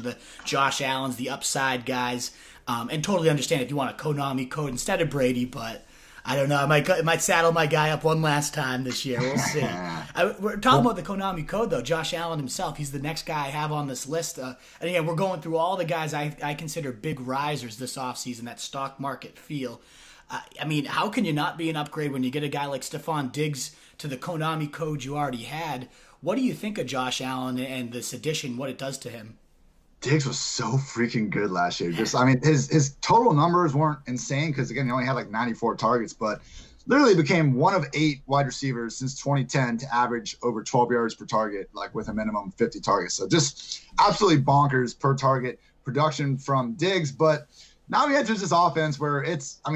mentioned the Josh Allens, the upside guys, and totally understand if you want a Konami Code instead of Brady, but I don't know. I might saddle my guy up one last time this year. We'll see. We're talking about the Konami Code, though. Josh Allen himself, he's the next guy I have on this list. And again, we're going through all the guys I consider big risers this offseason, that stock market feel. I mean, how can you not be an upgrade when you get a guy like Stefon Diggs to the Konami Code you already had? What do you think of Josh Allen and this addition, what it does to him? Diggs was so freaking good last year. His total numbers weren't insane because, again, he only had like 94 targets, but literally became one of 8 wide receivers since 2010 to average over 12 yards per target, like with a minimum of 50 targets. So just absolutely bonkers per target production from Diggs. But now he enters this offense where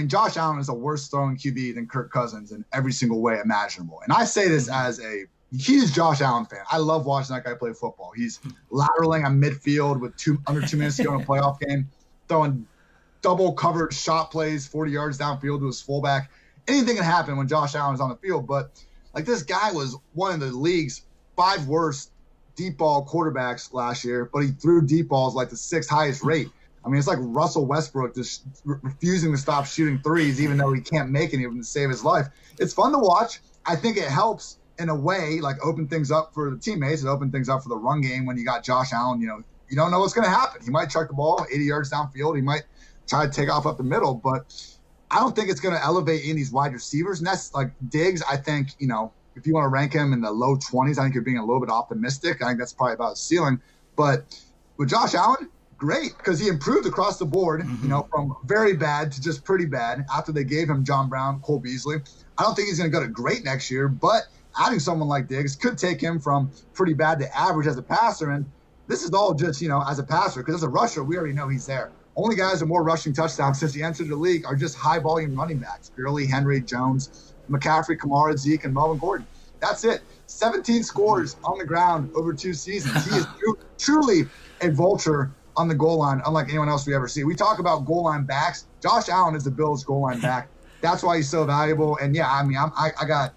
Josh Allen is a worse throwing QB than Kirk Cousins in every single way imaginable. And I say this as a huge Josh Allen fan. I love watching that guy play football. He's lateraling on midfield with under 2 minutes to go in a playoff game, throwing double covered shot plays 40 yards downfield to his fullback. Anything can happen when Josh Allen is on the field. But like, this guy was one of the league's 5 worst deep ball quarterbacks last year, but he threw deep balls like the 6th highest rate. I mean, it's like Russell Westbrook just refusing to stop shooting threes, even though he can't make any of them to save his life. It's fun to watch. I think it helps in a way, like, open things up for the teammates and open things up for the run game when you got Josh Allen. You don't know what's going to happen. He might chuck the ball 80 yards downfield. He might try to take off up the middle, but I don't think it's going to elevate any of these wide receivers. And that's like Diggs. I think, if you want to rank him in the low 20s, I think you're being a little bit optimistic. I think that's probably about his ceiling. But with Josh Allen, great, because he improved across the board, from very bad to just pretty bad after they gave him John Brown, Cole Beasley. I don't think he's going to go to great next year, but adding someone like Diggs could take him from pretty bad to average as a passer. And this is all just, as a passer, because as a rusher, we already know he's there. Only guys with more rushing touchdowns since he entered the league are just high-volume running backs: Gurley, Henry, Jones, McCaffrey, Kamara, Zeke, and Melvin Gordon. That's it. 17 scores on the ground over 2 seasons. He is truly a vulture on the goal line, unlike anyone else we ever see. We talk about goal line backs. Josh Allen is the Bills' goal line back. That's why he's so valuable. And, yeah, I got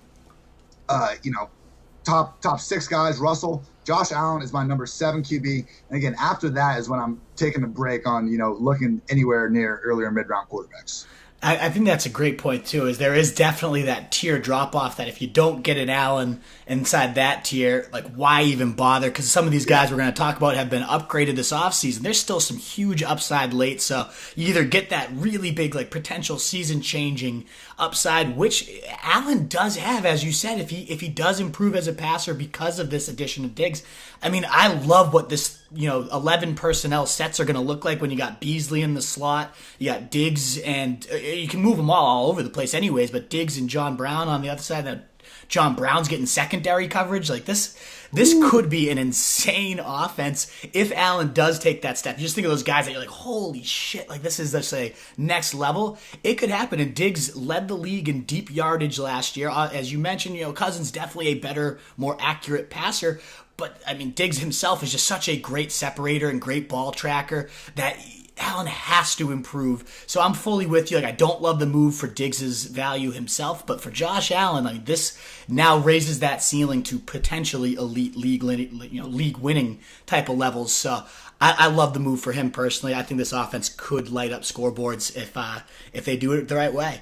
top 6 guys. Russell, Josh Allen is my number 7 QB. And again, after that is when I'm taking a break on, looking anywhere near earlier mid-round quarterbacks. I think that's a great point, too, is there is definitely that tier drop-off that if you don't get an Allen inside that tier, like, why even bother? Because some of these guys we're going to talk about have been upgraded this offseason. There's still some huge upside late, so you either get that really big, like, potential season-changing upside, which Allen does have, as you said, if he does improve as a passer because of this addition of Diggs. I mean, I love what this 11 personnel sets are going to look like when you got Beasley in the slot, you got Diggs, and you can move them all over the place anyways, but Diggs and John Brown on the other side, that John Brown's getting secondary coverage. Like, this could be an insane offense if Allen does take that step. You just think of those guys that you're like, holy shit, like, this is just a next level. It could happen, and Diggs led the league in deep yardage last year. As you mentioned, Cousins definitely a better, more accurate passer. But, I mean, Diggs himself is just such a great separator and great ball tracker that Allen has to improve. So I'm fully with you. Like, I don't love the move for Diggs' value himself, but for Josh Allen, like, this now raises that ceiling to potentially elite league winning type of levels. So I love the move for him personally. I think this offense could light up scoreboards if they do it the right way.